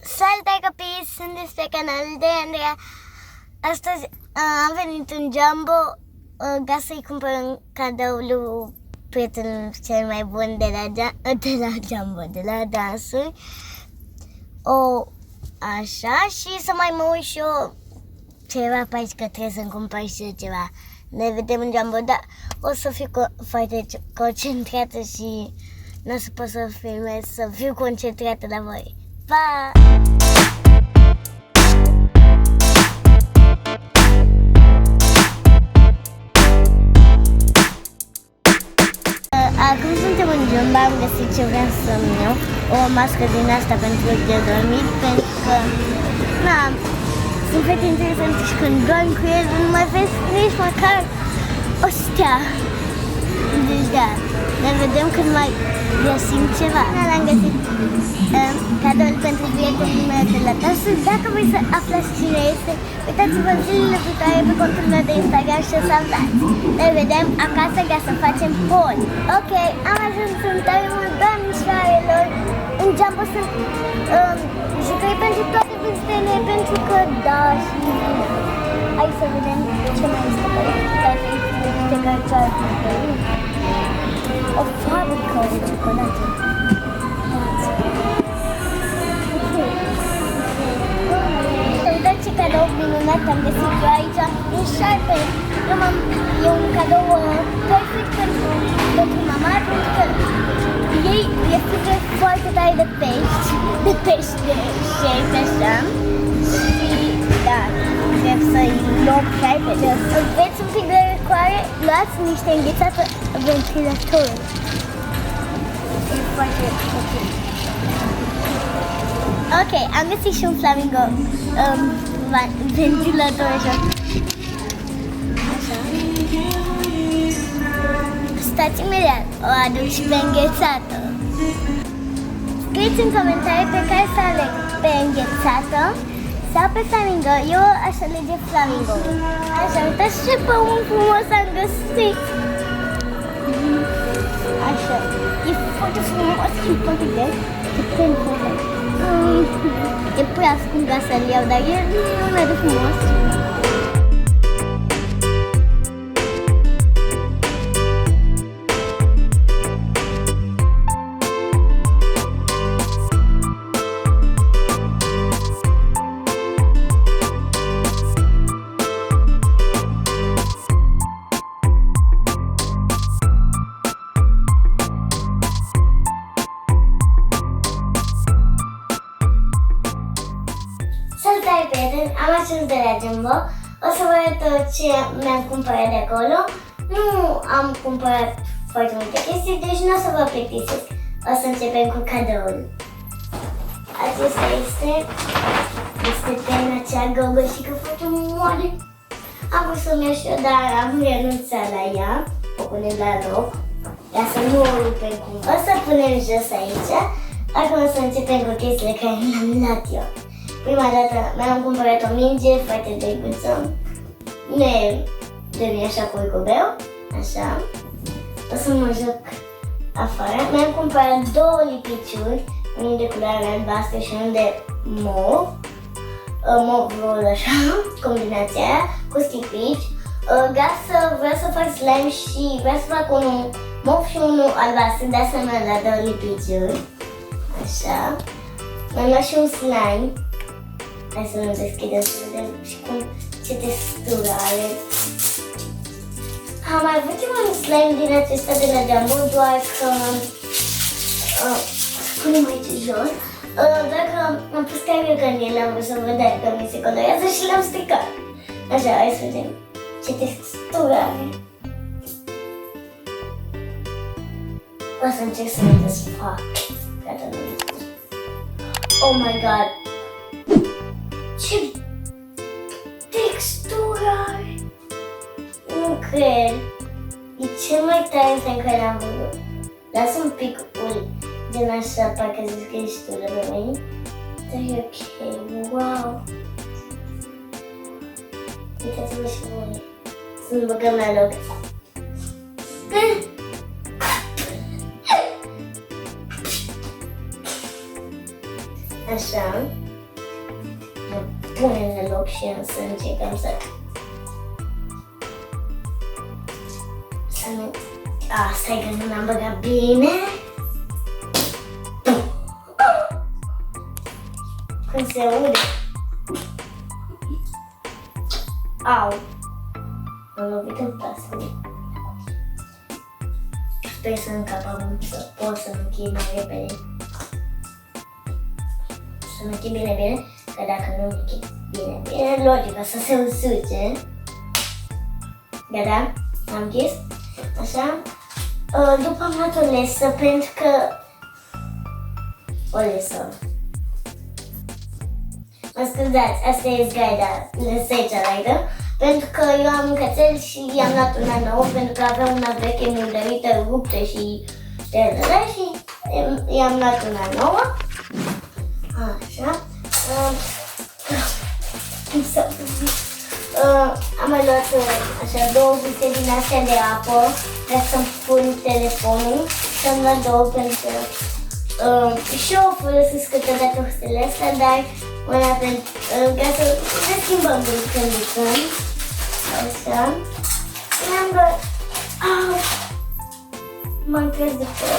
Salutare copii, sunt despre canalul de Andreea. Astăzi am venit în Jumbo ca să-i cumpăr un cadou lui prietenul cel mai bun de la Jumbo, de la dansuri. Așa, și să mai mă uit și eu ceva pe aici, că trebuie să-mi cumpăr și eu ceva. Ne vedem în Jumbo, dar o să fiu foarte concentrată și nu o să pot să filmez, să fiu concentrată la voi. Pa! Acum suntem în Jumbo, am găsit ce vreau să-mi iau, o mască din asta pentru de dormit, pentru că, sunt foarte interesante și când dormi cu el, nu mai vezi nici măcar o stea. Deci da, ne vedem când mai găsim ceva. L-am găsit cadoul pentru prietenul meu de la dansuri. Dacă vrei să aflați cine este, uitați-vă zilele viitoare pe contul meu de Instagram și o să aflați. Ne vedem acasă ca să facem haul. Ok, am ajuns în terenul domnișoarelor. În Jumbo sunt jucării pentru toate vârstele, pentru că da, și hai să vedem ce mai este pe o fabrică de ciocolată. Uitați ce cadou minunat am găsit eu aici, un șarpe. E un cadou perfect pentru mama, pentru că ei le frică foarte tare de pești, de șerpi, așa. Și da, trebuie să-i luăm șarpele. Vreți un pic de răcoare? Luați niște înghețată ventilator. E foarte ok. Ok, am găsit și un flamingo ventilator așa. Stați imediat, o aduc și pe înghețată. Scrieți în comentarii pe care să aleg, pe înghețată sau pe flamingo. Eu aș alege flamingo. Așa, uitați ce pământ frumos am găsit. Așa, e foarte frumos și foarte greu. E prea scump ca să-l iau, dar e minunat de frumos. Salutare prieteni, am ajuns de la Jumbo. O să vă arăt ce mi-am cumpărat de acolo. Nu am cumpărat foarte multe chestii, deci nu o să vă plictisesc. O să începem cu cadoul. Acesta este pena cea găgășică foarte moale. Am vrut să-mi iau și eu, dar am renunțat la ea. O punem la loc, ca să nu o rupem cumva. O să punem jos aici. Acum o să începem cu chestiile care le-am luat eu. Prima dată mi-am cumpărat o minge foarte drăguță. Nu e de mine așa cu curcubeu, așa. O să mă joc afară. Mi-am cumpărat două lipiciuri, unul de culoare albastră și unul de mov. Movul așa, combinația aia, cu stipici. Vreau să fac slime și vreau să fac unul mov și unul albastru, de asemenea la două lipiciuri. Așa. Mi-am luat și un slime. Hai să nu deschidem să vedem și ce textură are. Am mai avut un slime din acesta de la Jumbo, doar că punem aici jos. Doar că am pus carioca în el, am vrut să văd dacă mi se colorează și l-am stricat. Așa, hai să vedem ce textură are. O să încerc să ne desfac. Gata, nu. Oh my god! Ce textură are! Nu cred! E cel mai tare pe care l-am văzut. Lasă un pic din așa, parcă zic că ești tu de mine. Dar e ok, wow! Uitați-vă și voi. Să-mi băgăm la loc. Așa. punem în loc și să încercăm să nu... Stai că nu l-am băgat bine. Când se aude. Au! Am lovit în plastic. Sper să încapăm, să pot să închid mai repede. Să închid bine, că dacă nu închid bine, logică să se usuce. Gata? Am închis? Așa? După am luat o lesă pentru că... O lesă. Mă scuzați, asta e zgaida, lăsai cealaltă. Pentru că eu am un cățel și i-am luat una nouă, pentru că aveam una veche murdărită, ruptă și și i-am luat una nouă. Așa. Am mai luat așa 2 bute din astea de apă ca să-mi pun telefonul și am luat 2 pentru că și eu folosesc câteodată hustele astea, dar una pentru ca să ne schimbăm din când în când. Așa. Mi-am luat... M-am crezut că...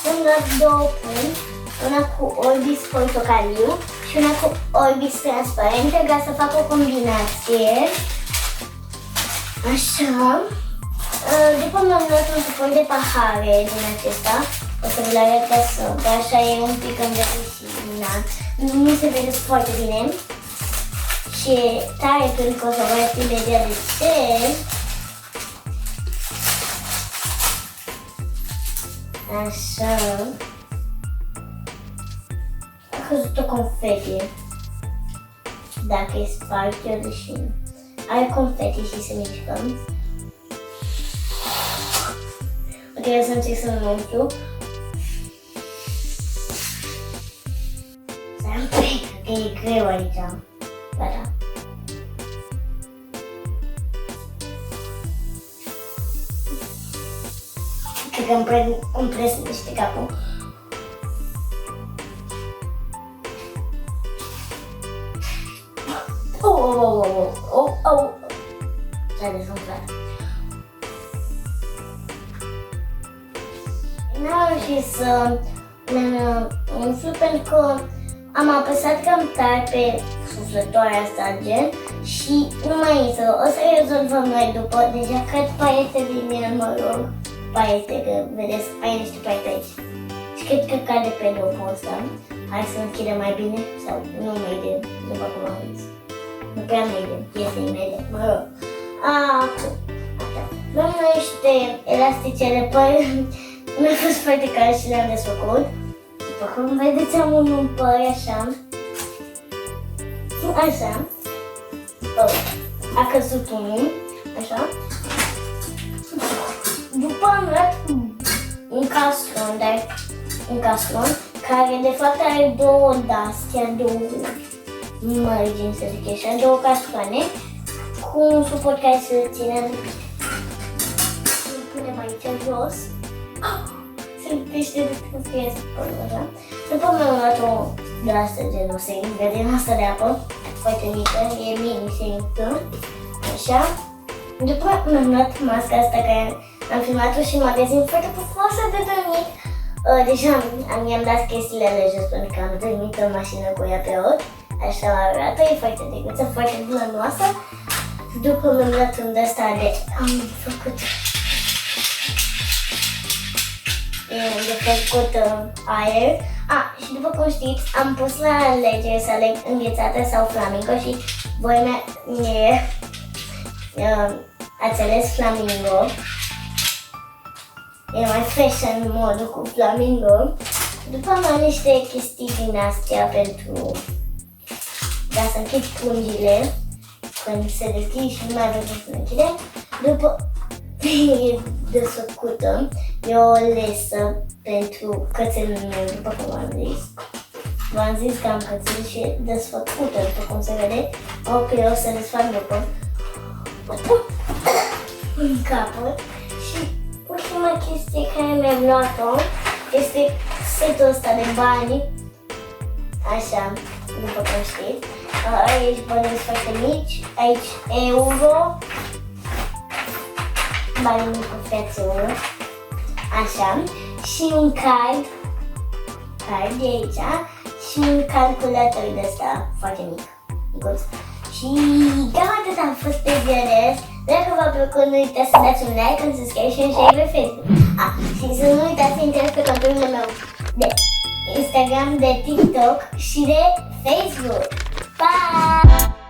Mi-am luat 2 pungi, una cu Orbis portocaliu și una cu Orbis transparente ca să fac o combinație. Așa. După mi-am luat un suport de pahare din acesta. O să vi-l arăt ca să, că așa e un pic învățit și nu se vede foarte bine. Și e tare pentru că o să vă arăt imediat de ce. Așa. A căzut o confeti. Dacă e spart, eu deși nu. Are confeti și se mișcă. Ok, o să încerc să-l umplu. Stai un pic, că e greu aici. Gata. Cred că îmi presnește capul. S-a desumflat. N-am reușit să umflu pentru că am apăsat cam tare pe suflătoarea asta gen și nu mai intră. O să rezolvăm noi după. Deja cred paiete din el, mă rog. Paiete, că vedeți, ai niște paiete aici. Și cred că cade pe locul ăsta. Hai să închidem mai bine sau nu mai de, după cum am zis. Nu prea mai de, iese imediat, mă rog. Acum, așa. Luăm noi niște elastice de păr. Mi-a fost foarte cald și le-am desfăcut. După cum vedeți, am un păr așa. Așa. A căzut unul. Așa. După am luat un castron, dar un castron care de fapt are 2 de-astea, 2 mărgini, să zic așa, 2 castroane cu un suport care să ține. Îl punem aici jos. Se lipește de când fie supărul, așa. După mi-am luat o de asta genul seringă, din asta de apă, foarte mică, e mini seringă, așa. După mi-am luat masca asta care am filmat-o și în magazin foarte pufoasă de dormit. Deja mi-am dat chestiile alea jos pentru că am dormit în mașină cu ea pe ochi. Așa arată, e foarte drăguță, foarte blănoasă. După mi-am luat un de-asta de... am făcut aer. Și după cum știți, am pus la alegere să aleg înghețată sau flamingo și voi ați ales flamingo. E mai fashion modul cu flamingo. După am luat niște chestii din astea pentru ca să închid pungile când se deschid și nu mai avem cum să le închidem. După e desfăcută, e o lesă pentru cățelul meu, după cum am zis. V-am zis că am cățel și e desfăcută, după cum se vede. Ok, o să desfac după. În capăt. Și ultima chestie care mi-am luat-o este setul ăsta de bani așa, după cum știți. Aici bănuți foarte mici, aici euro, banii mici cu fracțiune, așa, și un card de aici, și un calculator de ăsta foarte mic, micuț. Și cam atât am fost pe ziua de azi. Dacă v-a plăcut, nu uitați să dați un like, un subscribe și un share pe Facebook. Și să nu uitați să intrați pe contul meu de Instagram, de TikTok și de Facebook. Pa!